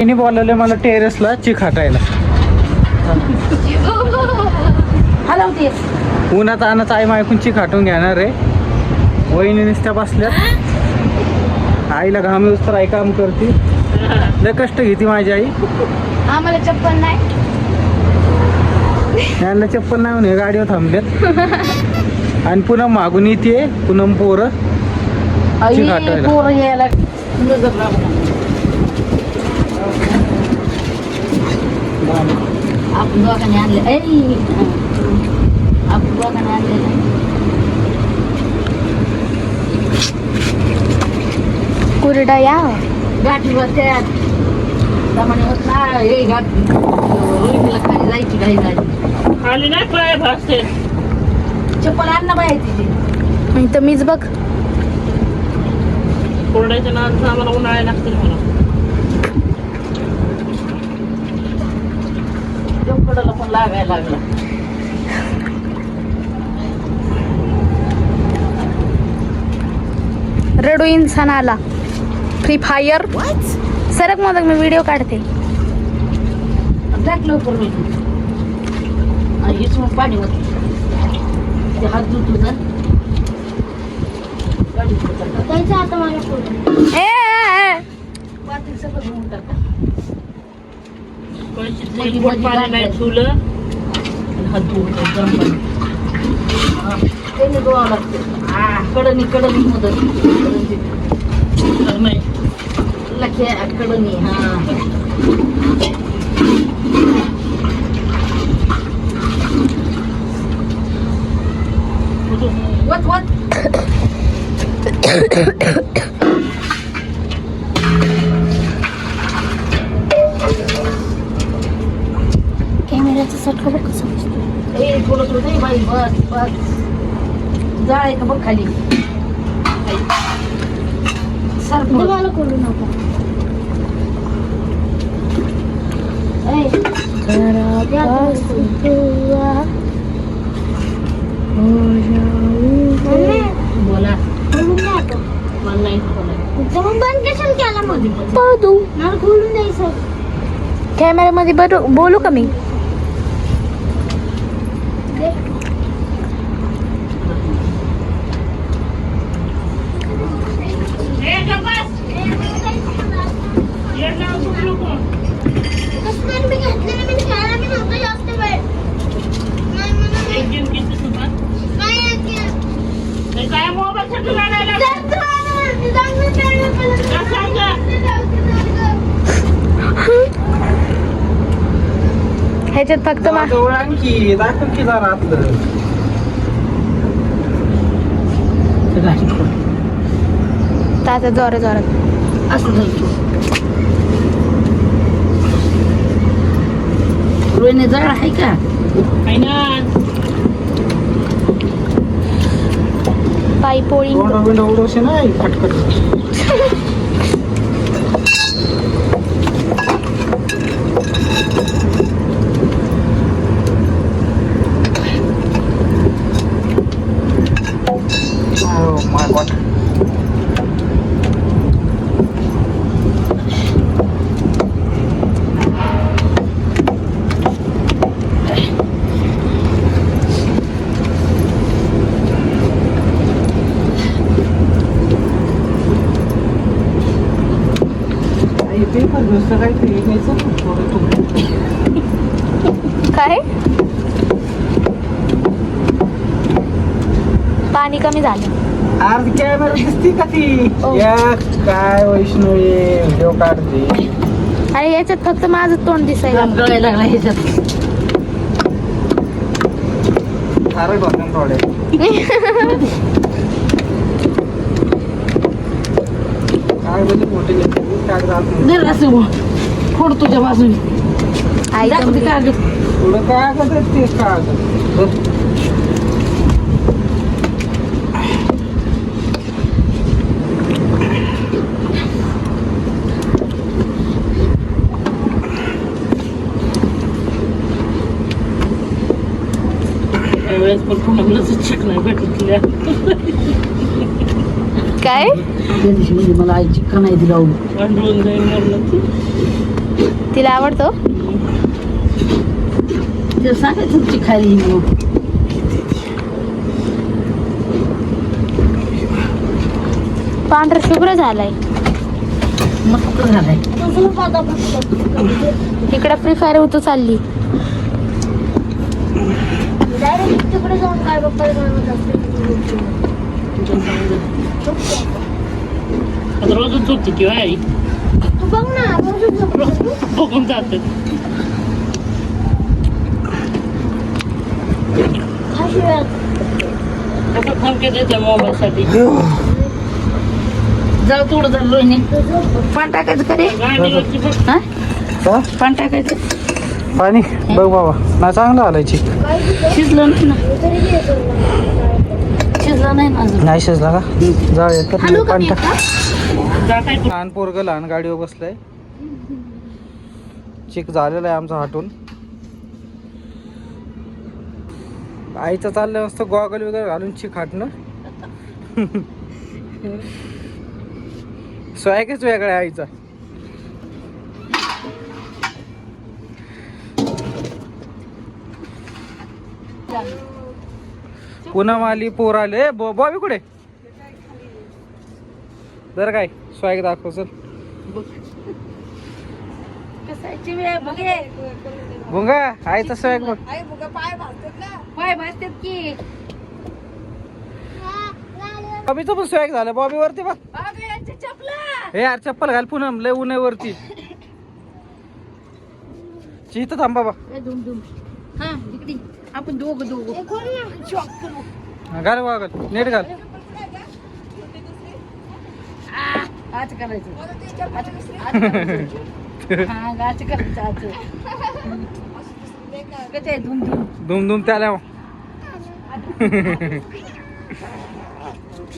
तिने बोलवले मला टेरेसला चिक हाटायला. उन्हात आणत आई ऐकून चिक हाटून घेणार आहे. वहिनी नुसत्या बसल्यात. आईला घाम येऊस तर आई काम करते. लय कष्ट घेते माझी आई. आम्हाला चप्पल नाही, यांना चप्पल नाही म्हणून गाडीवर थांबलेत. आणि पुन्हा मागून येते पुनम पोरं चिक हाटायला. आपण दोघांनी आणले, आपण दोघांनी आणलेलं कुरडा या गाठीवर त्यात त्यामुळे होत ना. हे गाठी खाली जायची घाई झाली. खाली नाही पाय भासते. चप्पल आण ना बाहेर तिथे. तर मीच बघ कोरड्याच्या नावाचं आम्हाला उन्हाळ्या लागतील मला. चप्पलाला पण लागायला लागला. रडू इंसान आला. फ्री फायर सरक मग मी व्हिडिओ काढते. टाक लवकर हेच मग पाणी होत ते हात धुतो ना. आता माझ्या पातील सगळं धुवून टाका. पाणी नाही ठेवलं हात धुवून गरम पाणी त्याने धुवावं लागतं. कडणी कडणी मदत नाही. लक्ष्या कडणी. वत वत कॅमेऱ्याचा सेट बघ कसं दिसतो. ए थोडं थोडं नाही बाई. बस बस जाळ आहे का बघ खाली. सर मला करू नको. बोला मला नाही बंद कशाला केला मध्ये मला खोलून द्यायचं. कॅमेऱ्यामध्ये बरं बोलू का मी. काय मोबाईल ह्याच्यात फक्त आणखी दाखव की जरा आतलं. ताजा जोरात असं जायचं. रोहिणी जळ आहे का. पायी पोळी उडवशे नाही खटखट. काय पाणी कमी झालं. आज कॅमेरा दिसती का ती. काय वैष्णवी व्हिडिओ काढते. आणि याच्यात फक्त माझं तोंड दिसायला. गळायला लागला ह्याच्यात. खारट होतं थोडे. काय म्हणजे मोठे काय जर असं फोड तुझ्या बाजूने. आई दाखवते का अगं. थोडं काय करत ते काय वेळेस पण कुणालाच चेक नाही भेटल्या. काय त्या दिवशी म्हणजे मला आई चिक्का नाही दिला. भांडवून जाईल म्हणलं. तिला आवडतो. ते सांगायचं तुमची खाली मग. पांढरा शुभ्र झालाय. मस्त झालाय. इकडे फ्री फायर होतो चालली. तिकडे जाऊन काय बाप्पा आता रोजच झोपते किंवा आई तू बघ ना बघून जाते. कसं धमके देते मोबाईल साठी. जाऊ तेवढं झालं रोहिणी. पान टाकायचं का रे? गाडीवरची बघ. हा? हा? पान टाकायचं. पाणी बघ बाबा नाही चांगलं आलंय चिक. शिजलं नाही ना. शिजलं नाही ना अजून. नाही शिजला का जाऊया तर पाणी टाक. जाताय कुठं? लहान पोरगं लहान गाडीवर बसलंय. चिक झालेला आहे आमचा हटून. आईचं चाललं असतं गॉगल वगैरे घालून चिक हाटणं. स्वयंकच वेगळा आहे आईचा. पुन्हा आली पोर आले. बॉबी कुठे जर काय स्वयं दाखव चल. कसायची वेळ बघे. भुंगा आईचा स्वयं बघ. पाय भाजतात की. बॉबीचं पण स्वयं झालं. बॉबी वरती बघ. अगं यांची चपला. हे यार चप्पल घाल पुन्हा लय ऊन आहे वरती. चित थांब बाबा. धुम धुम. हा इकडे आपण दोघं घाल गॉगल नीट घाल. आज करायचं. हा गाच करायचं आज. कसं आहे धुम धुम. धुम धुम त्याला